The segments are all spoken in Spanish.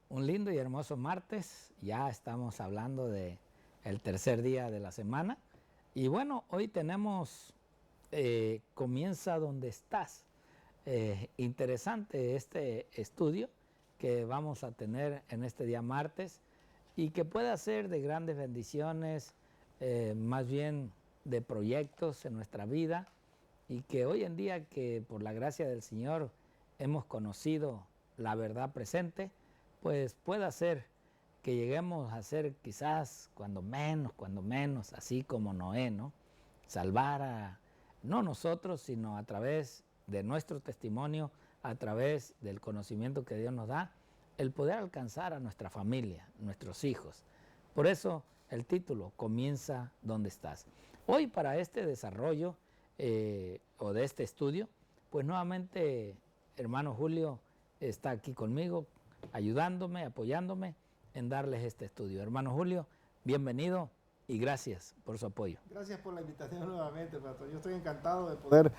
un lindo y hermoso martes. Ya estamos hablando de el tercer día de la semana. Y bueno, hoy tenemos Comienza donde estás. Interesante este estudio que vamos a tener en este día martes y que pueda ser de grandes bendiciones, más bien de proyectos en nuestra vida, y que hoy en día, que por la gracia del Señor hemos conocido la verdad presente, pues pueda ser que lleguemos a ser quizás cuando menos, así como Noé, ¿no? Salvar a, no nosotros, sino a través de nuestro testimonio, a través del conocimiento que Dios nos da, el poder alcanzar a nuestra familia, nuestros hijos. Por eso el título, Comienza donde estás. Hoy, para este desarrollo o de este estudio, pues nuevamente hermano Julio está aquí conmigo, ayudándome, apoyándome en darles este estudio. Hermano Julio, bienvenido y gracias por su apoyo. Gracias por la invitación nuevamente, pastor. Yo estoy encantado de poder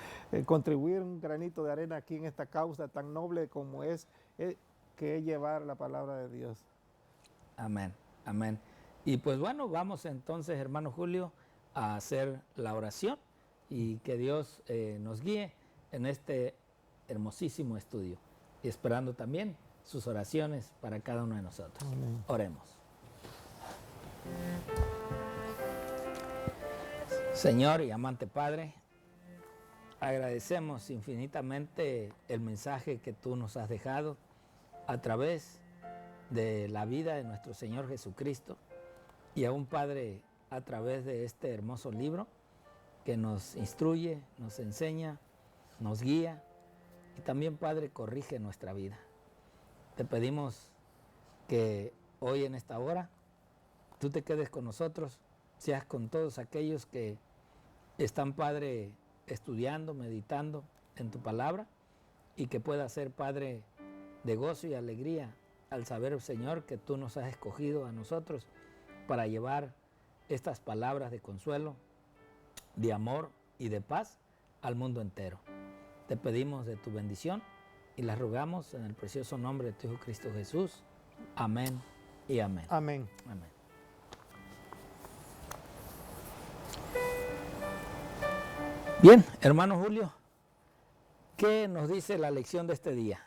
contribuir un granito de arena aquí en esta causa tan noble como que es llevar la palabra de Dios. Amén, amén. Y pues bueno, vamos entonces, hermano Julio, a hacer la oración y que Dios nos guíe en este hermosísimo estudio. Y esperando también sus oraciones para cada uno de nosotros. Amén. Oremos. Señor y amante Padre, agradecemos infinitamente el mensaje que tú nos has dejado a través de la vida de nuestro Señor Jesucristo, y aún, Padre, a través de este hermoso libro que nos instruye, nos enseña, nos guía y también, Padre, corrige nuestra vida. Te pedimos que hoy en esta hora tú te quedes con nosotros, seas con todos aquellos que están, Padre, estudiando, meditando en tu palabra, y que pueda ser, Padre, de gozo y alegría al saber, Señor, que tú nos has escogido a nosotros para llevar estas palabras de consuelo, de amor y de paz al mundo entero. Te pedimos de tu bendición y las rogamos en el precioso nombre de tu Hijo Cristo Jesús. Amén y amén. Amén. Amén. Bien, hermano Julio, ¿qué nos dice la lección de este día?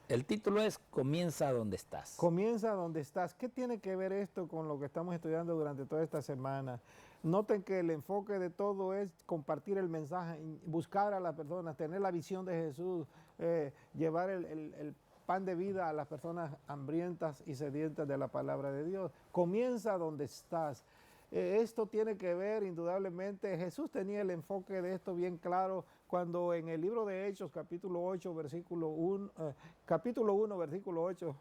El título es Comienza donde estás. Comienza donde estás. ¿Qué tiene que ver esto con lo que estamos estudiando durante toda esta semana? Noten que el enfoque de todo es compartir el mensaje, buscar a las personas, tener la visión de Jesús, llevar el pan de vida a las personas hambrientas y sedientas de la palabra de Dios. Comienza donde estás. Esto tiene que ver indudablemente, Jesús tenía el enfoque de esto bien claro cuando en el libro de Hechos, capítulo 8, versículo 1, versículo 8,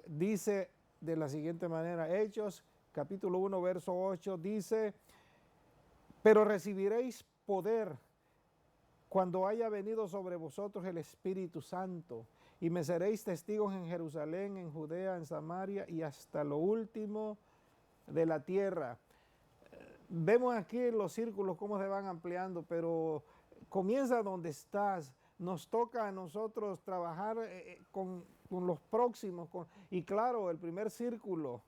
dice de la siguiente manera, Hechos, capítulo 1, verso 8, dice, pero recibiréis poder cuando haya venido sobre vosotros el Espíritu Santo, y me seréis testigos en Jerusalén, en Judea, en Samaria y hasta lo último de la tierra. Vemos aquí los círculos cómo se van ampliando, pero comienza donde estás. Nos toca a nosotros trabajar con los próximos. Y claro, el primer círculo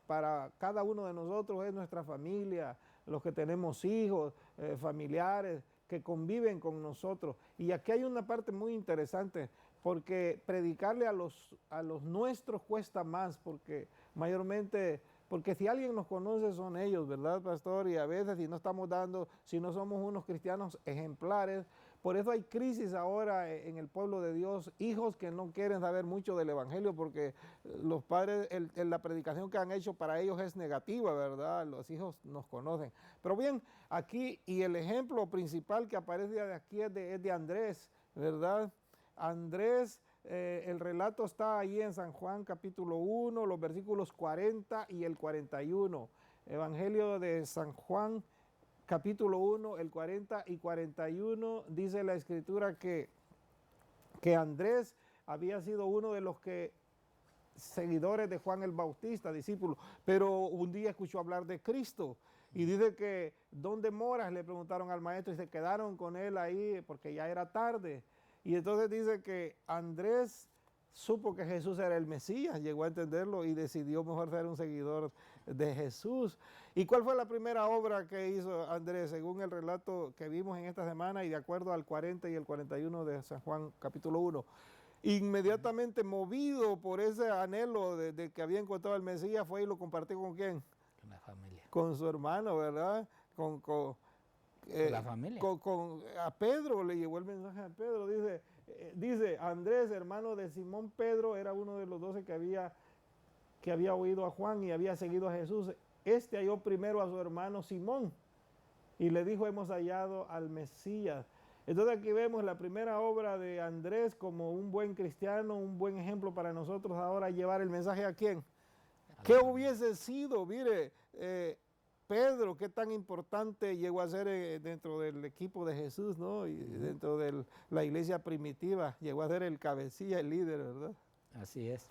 para cada uno de nosotros es nuestra familia, los que tenemos hijos, familiares que conviven con nosotros. Y aquí hay una parte muy interesante, porque predicarle a los nuestros cuesta más, porque mayormente, porque si alguien nos conoce son ellos, ¿verdad, pastor? Y a veces si no somos unos cristianos ejemplares, por eso hay crisis ahora en el pueblo de Dios, hijos que no quieren saber mucho del evangelio porque los padres, la predicación que han hecho para ellos es negativa, ¿verdad? Los hijos nos conocen. Pero bien, aquí, y el ejemplo principal que aparece de aquí es de Andrés, ¿verdad? Andrés, el relato está ahí en San Juan capítulo 1, los versículos 40 y el 41. Evangelio de San Juan capítulo 1, el 40 y 41, dice la escritura que Andrés había sido uno de los seguidores de Juan el Bautista, discípulo, pero un día escuchó hablar de Cristo. Y dice que, ¿dónde moras?, le preguntaron al maestro, y se quedaron con él ahí porque ya era tarde. Y entonces dice que Andrés supo que Jesús era el Mesías, llegó a entenderlo y decidió mejor ser un seguidor de Jesús. ¿Y cuál fue la primera obra que hizo Andrés, según el relato que vimos en esta semana y de acuerdo al 40 y el 41 de San Juan capítulo 1? Inmediatamente movido por ese anhelo de que había encontrado al Mesías, fue y lo compartió ¿con quién? Con la familia. Con su hermano, ¿verdad? Con la familia. A Pedro le llevó el mensaje a Pedro. Dice Andrés, hermano de Simón Pedro, era uno de los 12 que había oído a Juan y había seguido a Jesús. Este halló primero a su hermano Simón y le dijo, hemos hallado al Mesías. Entonces aquí vemos la primera obra de Andrés como un buen cristiano, un buen ejemplo para nosotros ahora llevar el mensaje ¿a quién? ¿Qué hubiese sido? Mire, Pedro, qué tan importante llegó a ser dentro del equipo de Jesús, ¿no? Y dentro de la iglesia primitiva, llegó a ser el cabecilla, el líder, ¿verdad? Así es.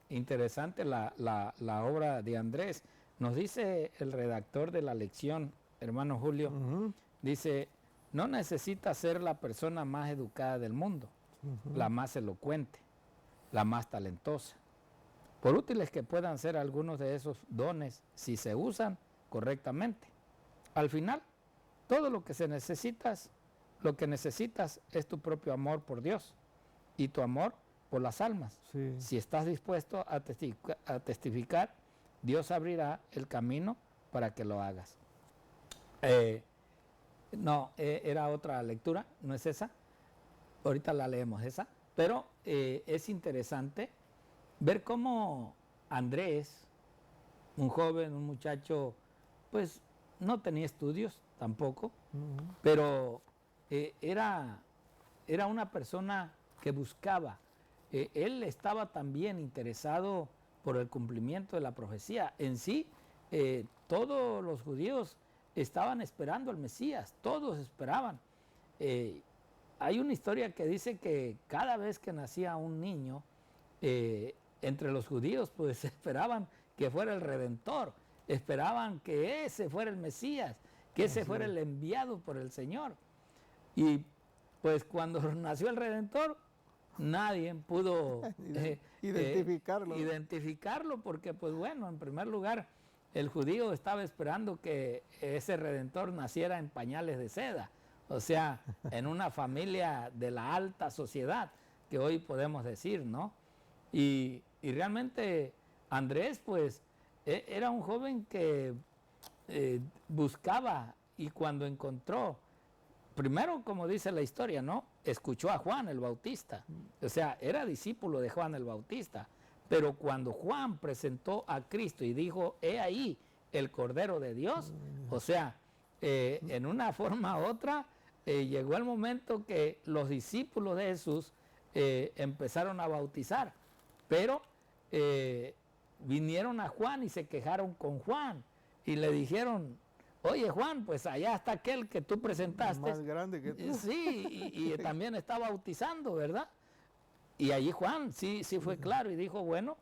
Interesante la obra de Andrés. Nos dice el redactor de la lección, hermano Julio, dice, no necesita ser la persona más educada del mundo, la más elocuente, la más talentosa. Por útiles que puedan ser algunos de esos dones, si se usan correctamente. Al final, todo lo que necesitas es tu propio amor por Dios y tu amor por las almas. Sí. Si estás dispuesto a testificar, Dios abrirá el camino para que lo hagas. Era otra lectura, no es esa. Ahorita la leemos esa. Pero es interesante ver cómo Andrés, un joven, un muchacho, pues no tenía estudios tampoco, pero era una persona que buscaba. Él estaba también interesado por el cumplimiento de la profecía. En sí, todos los judíos estaban esperando al Mesías, todos esperaban. Hay una historia que dice que cada vez que nacía un niño, entre los judíos pues esperaban que fuera el Redentor, esperaban que ese fuera el Mesías, que ese fuera el enviado por el Señor. Y pues cuando nació el Redentor, nadie pudo identificarlo porque pues bueno, en primer lugar, el judío estaba esperando que ese Redentor naciera en pañales de seda, o sea, en una familia de la alta sociedad, que hoy podemos decir, ¿no? Y realmente Andrés, pues, era un joven que buscaba y cuando encontró, primero, como dice la historia, ¿no? Escuchó a Juan el Bautista, o sea, era discípulo de Juan el Bautista, pero cuando Juan presentó a Cristo y dijo, he ahí el Cordero de Dios, o sea, en una forma u otra, llegó el momento que los discípulos de Jesús empezaron a bautizar, pero vinieron a Juan y se quejaron con Juan y le dijeron, oye Juan, pues allá está aquel que tú presentaste. Más grande que tú. Sí, y también está bautizando, ¿verdad? Y allí Juan sí fue claro y dijo, bueno,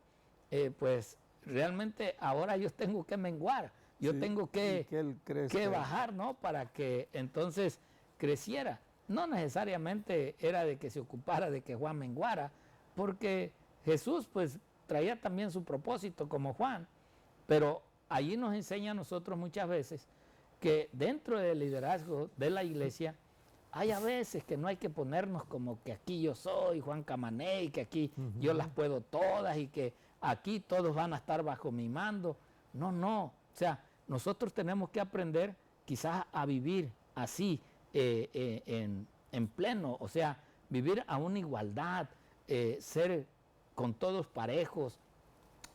pues realmente ahora yo tengo que menguar, yo tengo que bajar, ¿no? Para que entonces creciera. No necesariamente era de que se ocupara de que Juan menguara, porque Jesús pues traía también su propósito como Juan, pero allí nos enseña a nosotros muchas veces que dentro del liderazgo de la iglesia hay a veces que no hay que ponernos como que aquí yo soy Juan Camané y que aquí yo las puedo todas y que aquí todos van a estar bajo mi mando. No, o sea, nosotros tenemos que aprender quizás a vivir así en pleno, o sea, vivir a una igualdad, ser con todos parejos,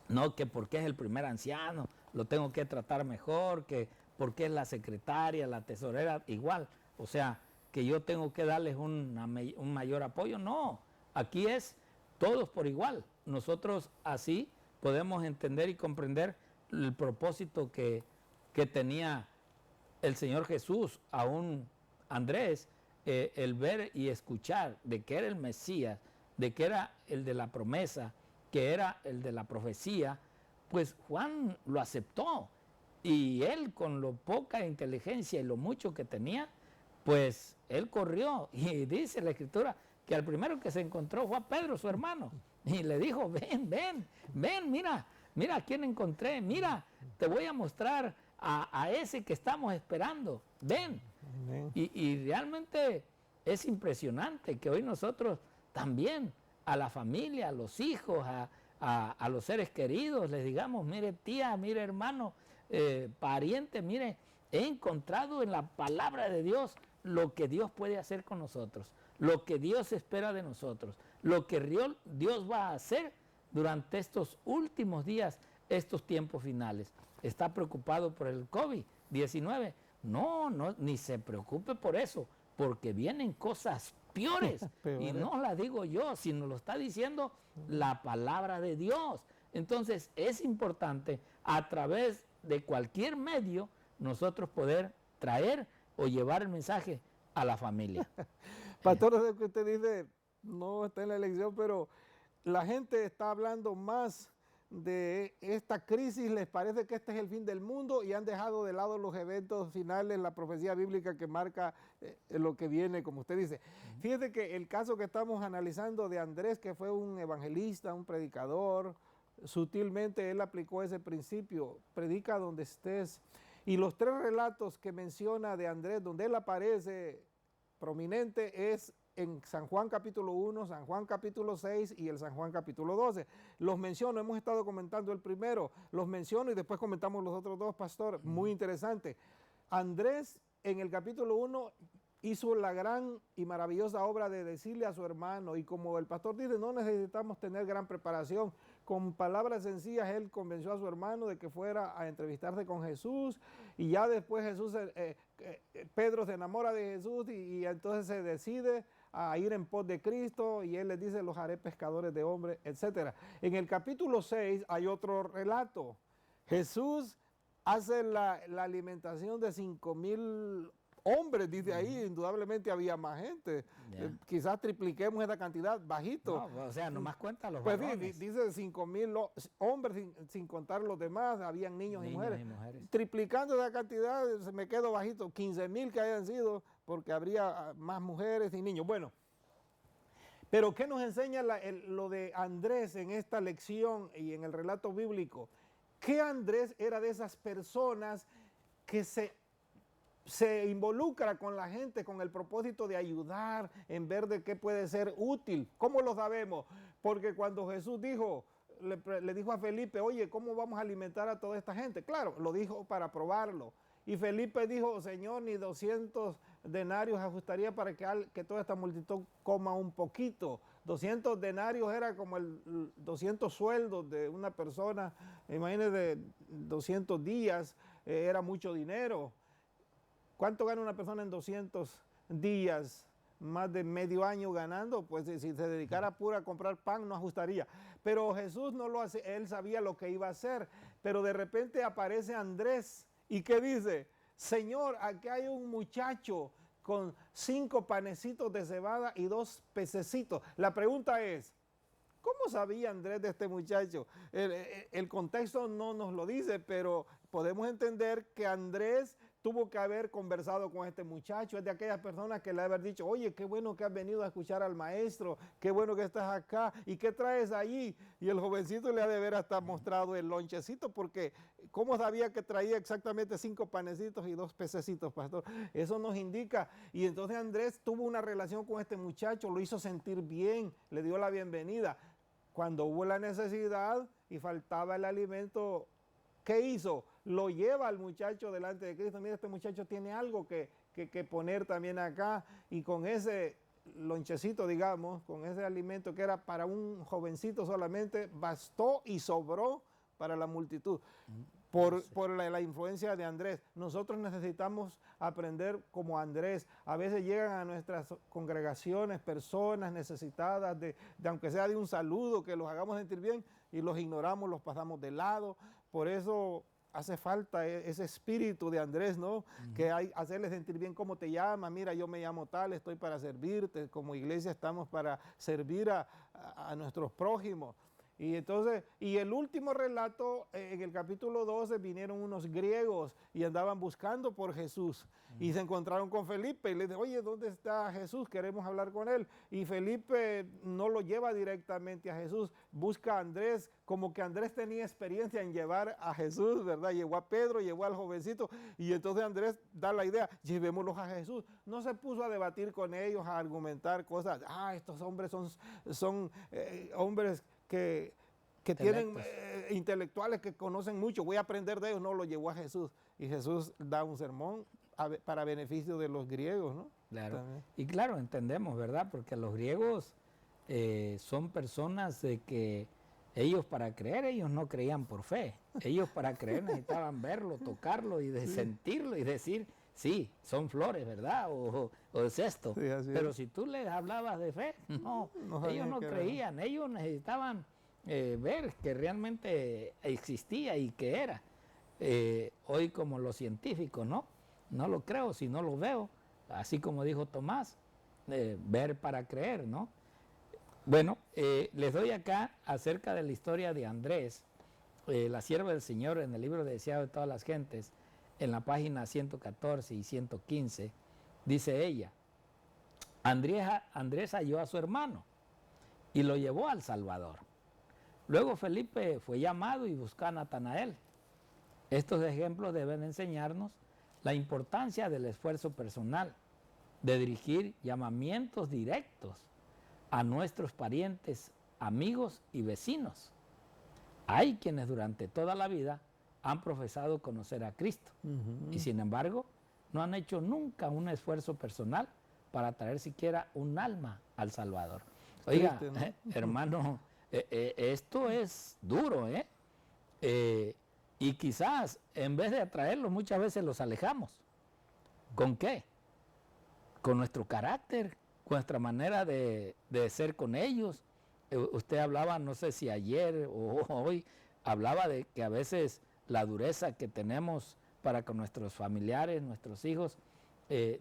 no que porque es el primer anciano lo tengo que tratar mejor, que porque es la secretaria, la tesorera, igual, o sea, que yo tengo que darles un mayor apoyo. No, aquí es todos por igual. Nosotros así podemos entender y comprender el propósito que tenía el Señor Jesús, aún Andrés, el ver y escuchar de que era el Mesías, de que era el de la promesa, que era el de la profecía, pues Juan lo aceptó. Y él, con lo poca inteligencia y lo mucho que tenía, pues él corrió. Y dice la Escritura que al primero que se encontró fue a Pedro, su hermano, y le dijo, ven, mira a quién encontré, mira, te voy a mostrar a ese que estamos esperando, ven. Y realmente es impresionante que hoy nosotros también a la familia, a los hijos, a los seres queridos, les digamos, mire tía, mire hermano, pariente, mire, he encontrado en la palabra de Dios lo que Dios puede hacer con nosotros, lo que Dios espera de nosotros, lo que Dios va a hacer durante estos últimos días, estos tiempos finales. ¿Está preocupado por el COVID-19? No, ni se preocupe por eso, porque vienen cosas peores. Y no las digo yo, sino lo está diciendo la palabra de Dios. Entonces es importante a través de cualquier medio nosotros poder traer o llevar el mensaje a la familia. Pastor, eso que usted dice no está en la elección, pero la gente está hablando más de esta crisis, les parece que este es el fin del mundo y han dejado de lado los eventos finales, la profecía bíblica que marca lo que viene, como usted dice. Fíjate que el caso que estamos analizando de Andrés, que fue un evangelista, un predicador, sutilmente él aplicó ese principio, predica donde estés. Y los tres relatos que menciona de Andrés, donde él aparece prominente, es en San Juan capítulo 1, San Juan capítulo 6 y el San Juan capítulo 12. Los menciono, hemos estado comentando el primero, los menciono y después comentamos los otros dos, pastor. Muy interesante. Andrés en el capítulo 1 hizo la gran y maravillosa obra de decirle a su hermano, y como el pastor dice, no necesitamos tener gran preparación. Con palabras sencillas él convenció a su hermano de que fuera a entrevistarse con Jesús, y ya después Pedro se enamora de Jesús y entonces se decide a ir en pos de Cristo, y él les dice, los haré pescadores de hombres, etc. En el capítulo 6 hay otro relato. Jesús hace la alimentación de 5,000 hombres, dice ahí, indudablemente había más gente. Quizás tripliquemos esa cantidad, bajito. No, o sea, nomás cuenta los pues varones. dice 5,000 hombres sin contar los demás, habían niños y mujeres. Triplicando esa cantidad, se me quedo bajito, 15,000 que hayan sido, porque habría más mujeres y niños. Bueno, pero ¿qué nos enseña lo de Andrés en esta lección y en el relato bíblico? Que Andrés era de esas personas que se involucra con la gente con el propósito de ayudar, en ver de qué puede ser útil. ¿Cómo lo sabemos? Porque cuando Jesús le dijo a Felipe, oye, ¿cómo vamos a alimentar a toda esta gente? Claro, lo dijo para probarlo. Y Felipe dijo, Señor, ni 200 denarios ajustaría para que toda esta multitud coma un poquito. 200 denarios era como 200 sueldos de una persona. Imagínense, 200 días era mucho dinero. ¿Cuánto gana una persona en 200 días? Más de medio año ganando, pues si se dedicara pura a comprar pan no ajustaría. Pero Jesús no lo hace, él sabía lo que iba a hacer. Pero de repente aparece Andrés y ¿qué dice? Señor, aquí hay un muchacho con 5 panecitos de cebada y 2 pececitos. La pregunta es, ¿cómo sabía Andrés de este muchacho? El contexto no nos lo dice, pero podemos entender que Andrés tuvo que haber conversado con este muchacho. Es de aquellas personas que le haber dicho, oye, qué bueno que has venido a escuchar al maestro, qué bueno que estás acá, ¿y qué traes allí? Y el jovencito le ha de haber hasta mostrado el lonchecito, porque ¿cómo sabía que traía exactamente 5 panecitos y 2 pececitos, pastor? Eso nos indica. Y entonces Andrés tuvo una relación con este muchacho, lo hizo sentir bien, le dio la bienvenida. Cuando hubo la necesidad y faltaba el alimento, ¿qué hizo? Lo lleva al muchacho delante de Cristo. Mira, este muchacho tiene algo que poner también acá, y con ese lonchecito, digamos, con ese alimento que era para un jovencito solamente, bastó y sobró para la multitud. Por la influencia de Andrés. Nosotros necesitamos aprender como Andrés. A veces llegan a nuestras congregaciones personas necesitadas de aunque sea de un saludo, que los hagamos sentir bien, y los ignoramos, los pasamos de lado. Por eso hace falta ese espíritu de Andrés, ¿no? Que hay hacerle sentir bien. ¿Cómo te llamas? Mira, yo me llamo tal, estoy para servirte. Como iglesia estamos para servir a nuestros prójimos. Y entonces, y el último relato, en el capítulo 12, vinieron unos griegos y andaban buscando por Jesús. Y se encontraron con Felipe y le dijeron, oye, ¿dónde está Jesús? Queremos hablar con él. Y Felipe no lo lleva directamente a Jesús, busca a Andrés, como que Andrés tenía experiencia en llevar a Jesús, ¿verdad? Llevó a Pedro, llevó al jovencito, y entonces Andrés da la idea, llevémoslos a Jesús. No se puso a debatir con ellos, a argumentar cosas. Estos hombres son hombres que tienen intelectuales que conocen mucho, voy a aprender de ellos. No, lo llevó a Jesús, y Jesús da un sermón para beneficio de los griegos, ¿no? Claro. También. Y claro, entendemos, ¿verdad? Porque los griegos son personas de que ellos para creer, ellos no creían por fe. Ellos para creer necesitaban verlo, tocarlo y sentirlo y decir, sí, son flores, ¿verdad? O es esto. Sí, pero si tú les hablabas de fe, no, ellos no creían, ellos necesitaban ver que realmente existía y que era. Hoy como los científicos, ¿no? No lo creo si no lo veo, así como dijo Tomás, ver para creer, ¿no? Bueno, les doy acá acerca de la historia de Andrés, la sierva del Señor, en el libro de Deseado de todas las gentes, en la página 114 y 115, dice ella, Andrés halló a su hermano y lo llevó al Salvador. Luego Felipe fue llamado y buscó a Natanael. Estos ejemplos deben enseñarnos la importancia del esfuerzo personal, de dirigir llamamientos directos a nuestros parientes, amigos y vecinos. Hay quienes durante toda la vida han profesado conocer a Cristo y sin embargo no han hecho nunca un esfuerzo personal para traer siquiera un alma al Salvador. Oiga, triste, ¿no? Hermano, esto es duro, y quizás en vez de atraerlos muchas veces los alejamos. ¿Con qué? Con nuestro carácter, con nuestra manera de ser con ellos. Usted hablaba, no sé si ayer o hoy, hablaba de que a veces la dureza que tenemos para con nuestros familiares, nuestros hijos,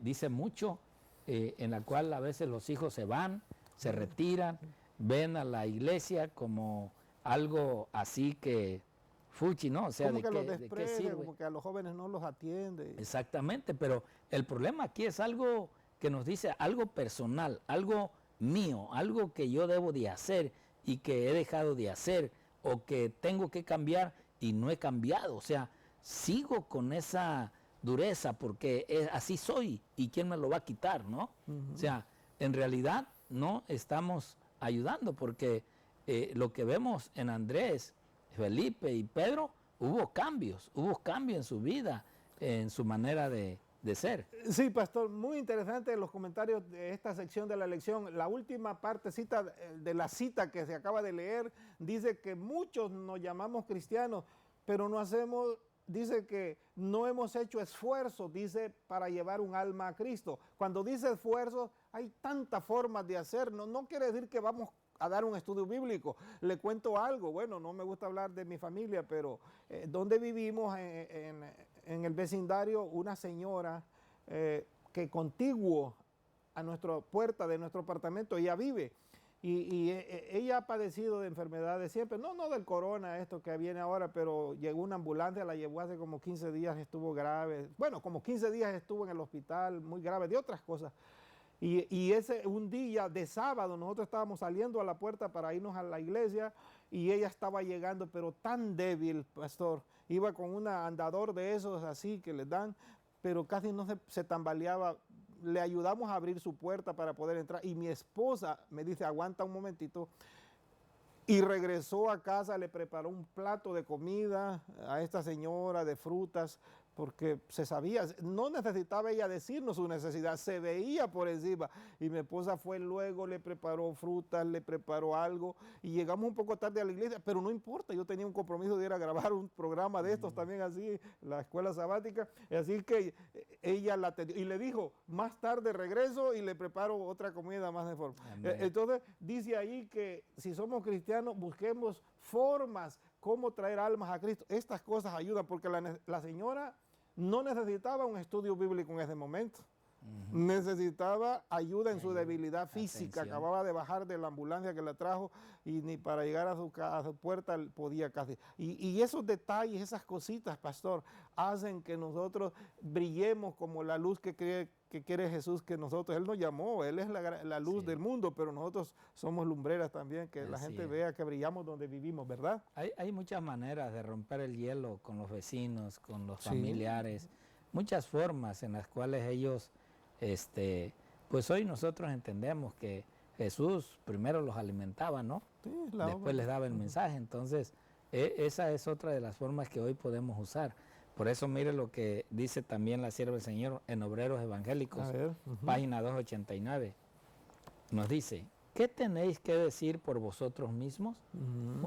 dice mucho, en la cual a veces los hijos se van, se retiran, ven a la iglesia como algo así que fuchi, ¿no? O sea, como que los desprecia, como que a los jóvenes no los atiende. Exactamente, pero el problema aquí es algo que nos dice algo personal, algo mío, algo que yo debo de hacer y que he dejado de hacer o que tengo que cambiar y no he cambiado. O sea, sigo con esa dureza porque así soy y quién me lo va a quitar, ¿no? O sea, en realidad no estamos ayudando porque lo que vemos en Andrés, Felipe y Pedro, hubo cambios en su vida, en su manera de ser. Sí, pastor, muy interesante los comentarios de esta sección de la lección. La última partecita de la cita que se acaba de leer dice que muchos nos llamamos cristianos, pero no hacemos, dice que no hemos hecho esfuerzo, dice, para llevar un alma a Cristo. Cuando dice esfuerzo, hay tantas formas de hacerlo. No quiere decir que vamos a dar un estudio bíblico. Le cuento algo, bueno, no me gusta hablar de mi familia, pero donde vivimos en el vecindario, una señora que contiguo a nuestra puerta de nuestro apartamento, ella vive y ella ha padecido de enfermedades siempre, no del corona, esto que viene ahora, pero llegó una ambulancia, la llevó hace como 15 días, estuvo grave, bueno, como 15 días estuvo en el hospital, muy grave, de otras cosas. Y ese un día de sábado nosotros estábamos saliendo a la puerta para irnos a la iglesia y ella estaba llegando, pero tan débil, pastor. Iba con un andador de esos así que les dan, pero casi no se tambaleaba. Le ayudamos a abrir su puerta para poder entrar y mi esposa me dice, aguanta un momentito. Y regresó a casa, le preparó un plato de comida a esta señora, de frutas, porque se sabía, no necesitaba ella decirnos su necesidad, se veía por encima. Y mi esposa fue luego, le preparó frutas, le preparó algo, y llegamos un poco tarde a la iglesia, pero no importa, yo tenía un compromiso de ir a grabar un programa de estos también así, la escuela sabática, así que ella la atendió, y le dijo, más tarde regreso y le preparo otra comida más de forma. Entonces dice ahí que si somos cristianos, busquemos formas cómo traer almas a Cristo. Estas cosas ayudan porque la señora no necesitaba un estudio bíblico en ese momento. necesitaba ayuda en su debilidad física, atención. acababa de bajar de la ambulancia que la trajo y ni para llegar a su puerta podía casi. Y esos detalles, esas cositas, pastor, hacen que nosotros brillemos como la luz que quiere Jesús que nosotros. Él nos llamó, Él es la luz Sí. del mundo, pero nosotros somos lumbreras también, que la Así gente es. vea que brillamos donde vivimos, ¿verdad? Hay muchas maneras de romper el hielo con los vecinos, con los Sí. familiares, muchas formas en las cuales ellos, pues hoy nosotros entendemos que Jesús primero los alimentaba, ¿no? Sí, Después les daba el mensaje. Entonces, esa es otra de las formas que hoy podemos usar. Por eso mire lo que dice también la sierva del Señor en Obreros Evangélicos, A ver, página 289. Nos dice, ¿qué tenéis que decir por vosotros mismos?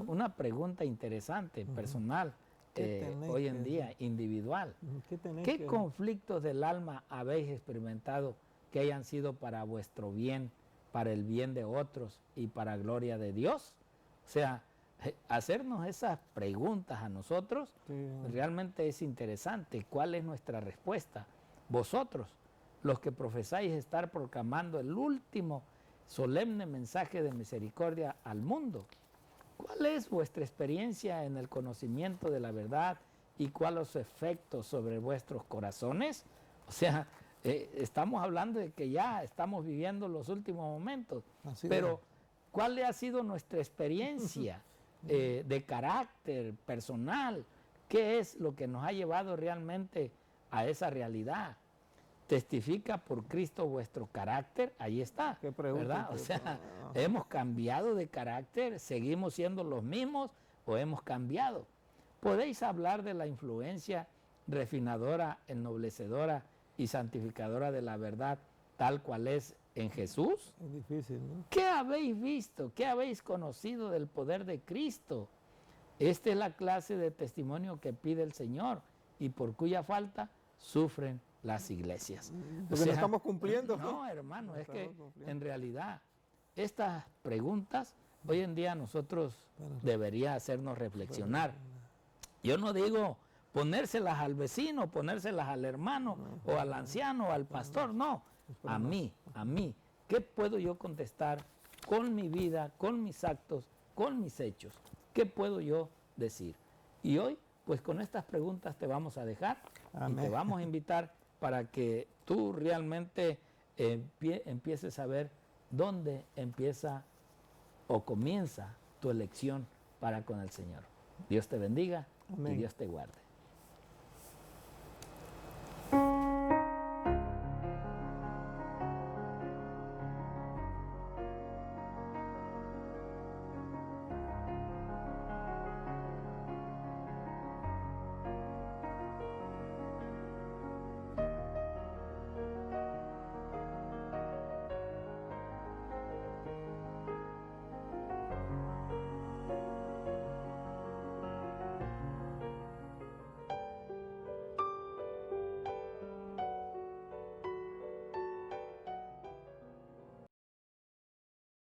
Una pregunta interesante, personal, ¿Qué tenéis hoy que en día, individual. ¿Qué tenéis ¿Qué que- conflictos del alma habéis experimentado que hayan sido para vuestro bien, para el bien de otros y para gloria de Dios? O sea, hacernos esas preguntas a nosotros Sí. realmente es interesante. ¿Cuál es nuestra respuesta? Vosotros, los que profesáis estar proclamando el último solemne mensaje de misericordia al mundo, ¿cuál es vuestra experiencia en el conocimiento de la verdad y cuáles los efectos sobre vuestros corazones? O sea, estamos hablando de que ya estamos viviendo los últimos momentos, Así pero ¿cuál ha sido nuestra experiencia de carácter personal? ¿Qué es lo que nos ha llevado realmente a esa realidad? ¿Testifica por Cristo vuestro carácter? Ahí está, Qué pregunta ¿verdad? O sea, interesante. ¿hemos cambiado de carácter? ¿Seguimos siendo los mismos o hemos cambiado? ¿Podéis hablar de la influencia refinadora, ennoblecedora y santificadora de la verdad tal cual es en Jesús? Es difícil, ¿no? ¿Qué habéis visto? ¿Qué habéis conocido del poder de Cristo? Esta es la clase de testimonio que pide el Señor y por cuya falta sufren las iglesias. Porque no estamos cumpliendo. No, hermano, No es que estamos cumpliendo. en realidad estas preguntas hoy en día nosotros debería hacernos reflexionar. Yo no digo ponérselas al vecino, ponérselas al hermano o al anciano o al pastor, no. A mí, ¿qué puedo yo contestar con mi vida, con mis actos, con mis hechos? ¿Qué puedo yo decir? Y hoy, pues con estas preguntas te vamos a dejar y te Amén. vamos a invitar para que tú realmente empieces a ver dónde empieza o comienza tu elección para con el Señor. Dios te bendiga y Amén. Dios te guarde.